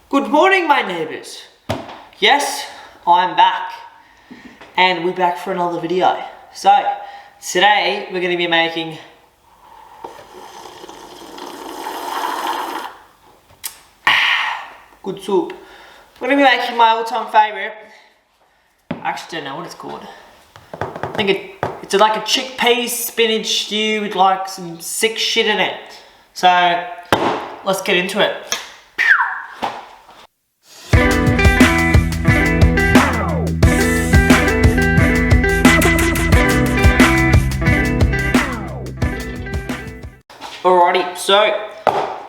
Good morning, my neighbours. Yes, I'm back, and we're back for another video. So, today we're going to be making good soup. We're going to be making my all-time favourite. I actually don't know what it's called. I think it's like a chickpea spinach stew with like some sick shit in it. So, let's get into it. Alrighty, so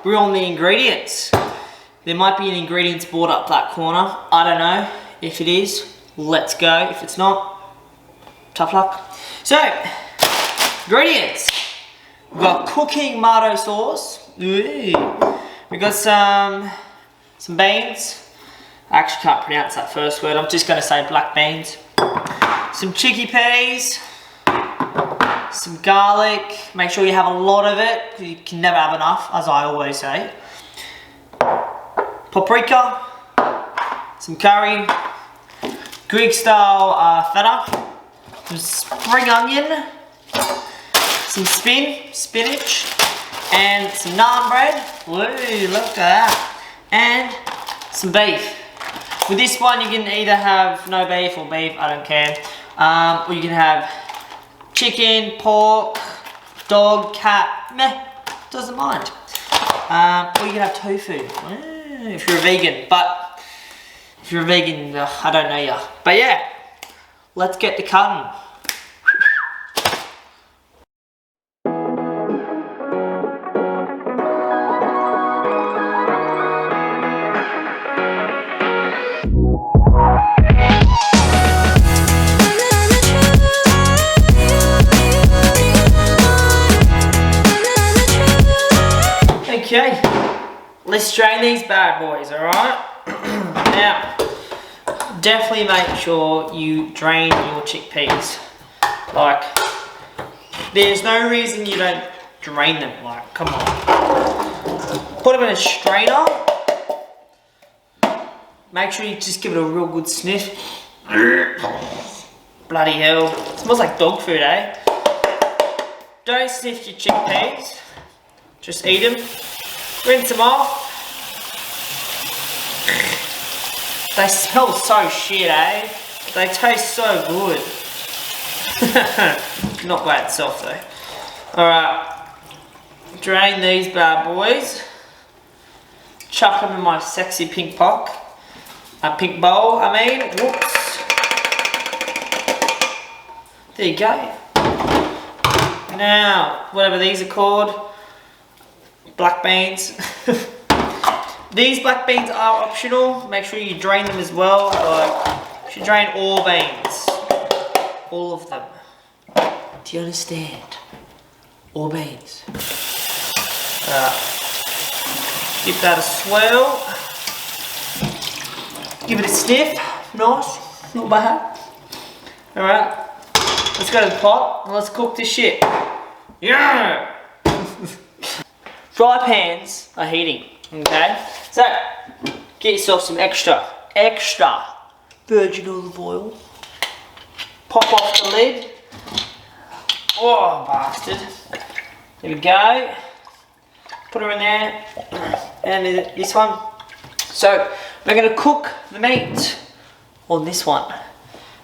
we're on the ingredients. There might be an ingredients board up that corner. I don't know. If it is, let's go. If it's not, tough luck. So, ingredients. We've got cooking tomato sauce. We've got some beans. I actually can't pronounce that first word. I'm just going to say black beans. Some chickpeas. Some garlic. Make sure you have a lot of it, because you can never have enough, as I always say. Paprika. Some curry. Greek style feta. Some spring onion. Some spinach. And some naan bread. Woo, look at that. And some beef. With this one, you can either have no beef or beef, I don't care. Or you can have chicken, pork, dog, cat, meh, doesn't mind. Or you can have tofu, if you're a vegan. But if you're a vegan, I don't know ya. But yeah, let's get to cutting. Okay, let's drain these bad boys, alright? Now, definitely make sure you drain your chickpeas. Like, there's no reason you don't drain them, like, come on. Put them in a strainer. Make sure you just give it a real good sniff. Bloody hell, it smells like dog food, eh? Don't sniff your chickpeas, just eat them. Rinse them off. They smell so shit, eh? They taste so good. Not by itself though. Alright. Drain these bad boys. Chuck them in my sexy pink bowl, I mean. Whoops. There you go. Now, whatever these are called. Black beans. These black beans are optional. Make sure you drain them as well. Like, you should drain all beans. All of them. Do you understand? All beans. Give that a swirl. Give it a sniff. Nice. Not bad. Alright. Let's go to the pot and let's cook this shit. Yeah! Fry pans are heating, okay? So, get yourself some extra virgin olive oil. Pop off the lid. Oh, bastard. There we go. Put her in there. And this one. So, we're going to cook the meat on this one.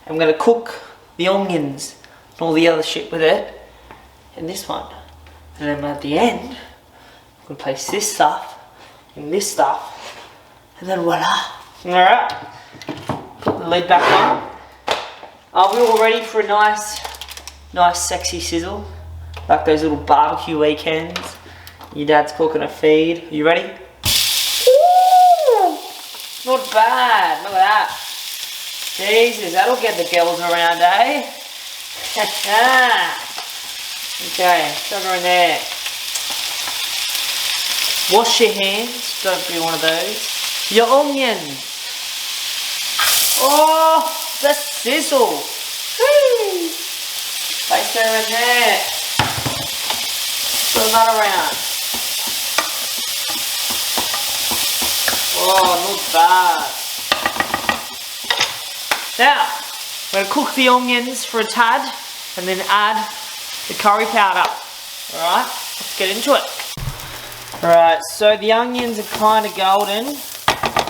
I'm going to cook the onions and all the other shit with it in this one. And then at the end, I'm going to place this stuff and this stuff, and then voila. Alright, put the lid back on. Are we all ready for a nice sexy sizzle? Like those little barbecue weekends. Your dad's cooking a feed. Are you ready? Ooh, not bad, look at that. Jesus, that'll get the girls around, eh? Okay, chuck her in there. Wash your hands, don't be one of those. Your onions. Oh, the sizzle. Whee! Place her in there. Throw that around. Oh, not bad. Now, we're going to cook the onions for a tad and then add the curry powder. Alright, let's get into it. Alright, so the onions are kind of golden.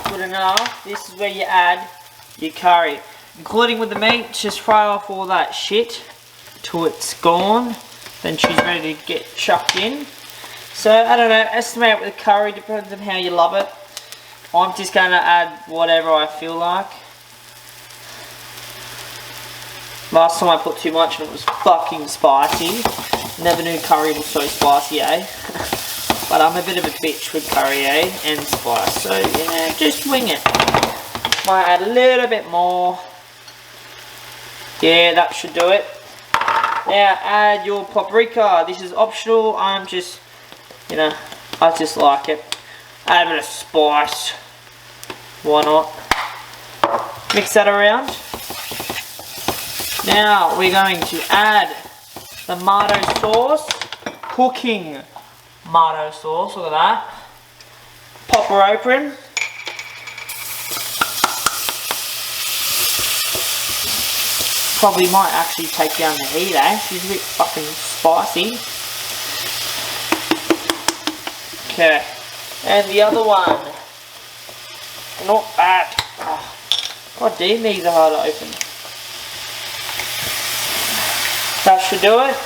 Good enough. This is where you add your curry. Including with the meat, just fry off all that shit till it's gone. Then she's ready to get chucked in. So, I don't know, estimate with the curry, depends on how you love it. I'm just going to add whatever I feel like. Last time I put too much and it was fucking spicy. Never knew curry was so spicy, eh? But I'm a bit of a bitch with curry, eh? And spice. So, yeah, just wing it. Might add a little bit more. Yeah, that should do it. Now, add your paprika. This is optional. I'm just, you know, I just like it. Add a bit of spice. Why not? Mix that around. Now we're going to add the tomato sauce. Cooking tomato sauce. Look at that. Pop her open. Probably might actually take down the heat, eh? She's a bit fucking spicy. Okay. And the other one. Not bad. Oh, God damn, these are hard to open. That should do it.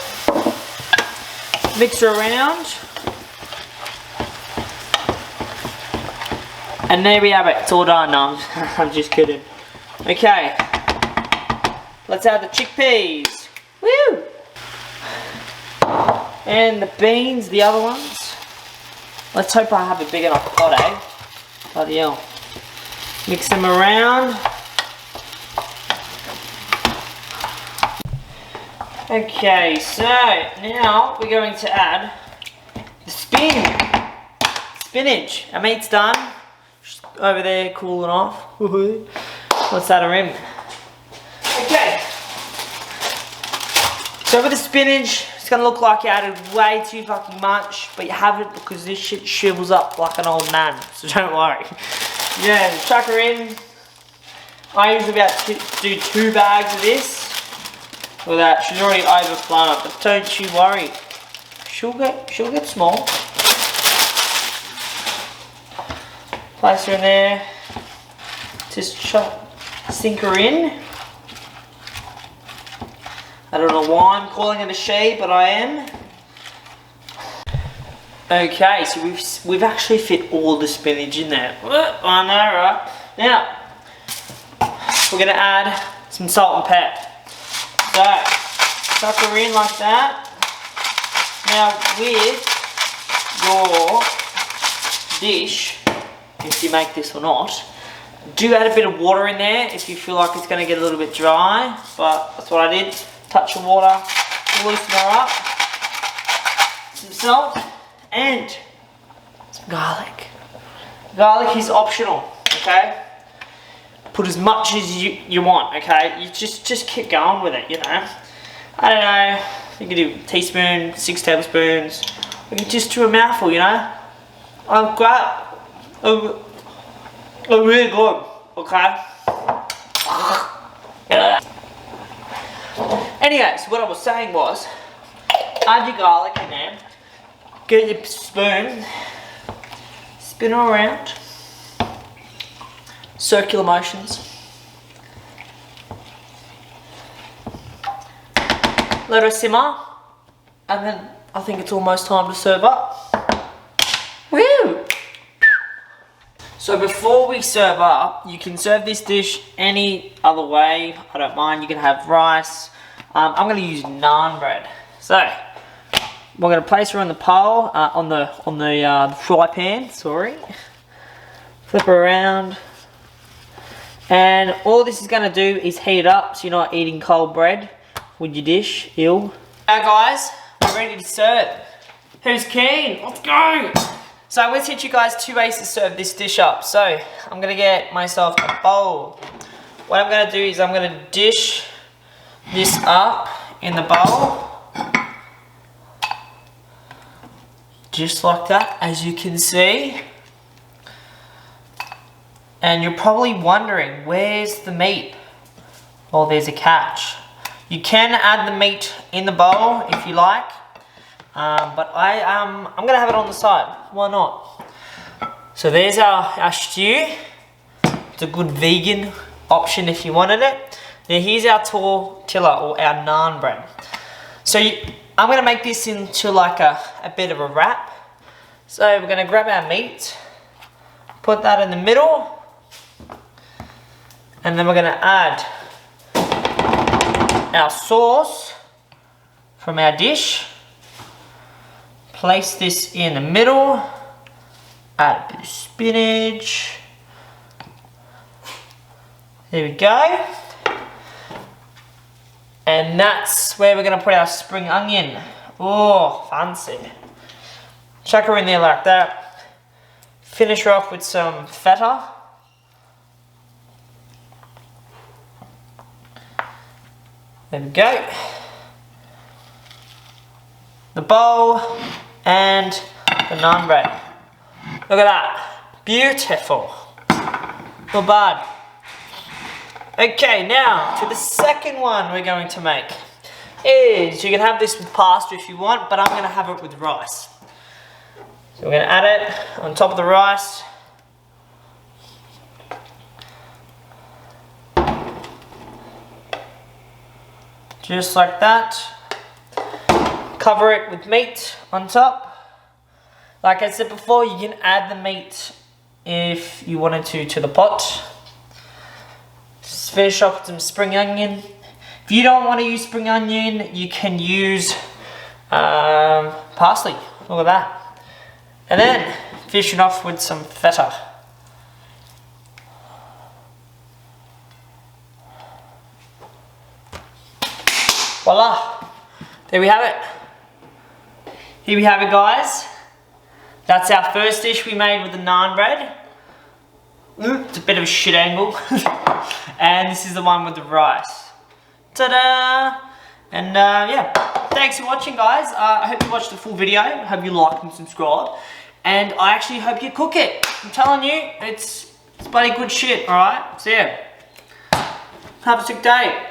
Mix her around. And there we have it. It's all done. No, I'm just kidding. Okay. Let's add the chickpeas. Woo! And the beans, the other ones. Let's hope I have a big enough pot, eh? Bloody hell. Mix them around. Okay, so now we're going to add the spinach. Our meat's done. Just over there cooling off. Let's add her in. Okay. So with the spinach, it's going to look like you added way too fucking much, but you haven't because this shit shrivels up like an old man, so don't worry. Yeah, chuck her in. I usually about to do 2 bags of this. Look at that, she's already overflown, but don't you worry. She'll get small. Place her in there. Just sink her in. I don't know why I'm calling it a she, but I am. Okay, so we've actually fit all the spinach in there. I know, right? Now, we're gonna add some salt and pepper. So, tuck her in like that. Now, with your dish, if you make this or not, do add a bit of water in there if you feel like it's gonna get a little bit dry. But that's what I did. Touch of water, loosen her up. Some salt. And some garlic. Garlic is optional, okay? Put as much as you want, okay? You just keep going with it, you know? I don't know, you can do a teaspoon, 6 tablespoons. You can just do a mouthful, you know? I'm great. I'm really good, okay? Anyway, so what I was saying was, add your garlic in there. Get your spoon, spin her around, circular motions. Let her simmer, and then I think it's almost time to serve up. Woo! So before we serve up, you can serve this dish any other way. I don't mind. You can have rice. I'm going to use naan bread. So we're going to place her on the pole, on the fry pan. Sorry. Flip her around, and all this is going to do is heat it up, so you're not eating cold bread with your dish. Ew. Now, guys, we're ready to serve. Who's keen? Let's go. So I'm going to teach you guys 2 ways to serve this dish up. So I'm going to get myself a bowl. What I'm going to do is I'm going to dish this up in the bowl. Just like that, as you can see. And you're probably wondering, where's the meat? Well, there's a catch. You can add the meat in the bowl if you like, but I'm gonna have it on the side. Why not? So there's our stew. It's a good vegan option if you wanted it. Now here's our tortilla or our naan bread. So I'm gonna make this into like a bit of a wrap. So we're gonna grab our meat, put that in the middle, and then we're gonna add our sauce from our dish. Place this in the middle, add a bit of spinach. There we go. And that's where we're gonna put our spring onion. Oh, fancy. Chuck her in there like that. Finish her off with some feta. There we go. The bowl and the naan bread. Look at that. Beautiful. Not bad. Okay, now to the second one we're going to make. You can have this with pasta if you want, but I'm going to have it with rice. So we're going to add it on top of the rice. Just like that. Cover it with meat on top. Like I said before, you can add the meat if you wanted to the pot. Just finish off with some spring onion. If you don't want to use spring onion, you can use parsley. Look at that. And then finish it off with some feta. Voila! There we have it. Here we have it, guys. That's our first dish we made with the naan bread. It's a bit of a shit angle. And this is the one with the rice. Ta-da! And yeah, thanks for watching, guys. I hope you watched the full video. I hope you liked and subscribed. And I actually hope you cook it. I'm telling you, it's bloody good shit, alright? So yeah, have a sick day.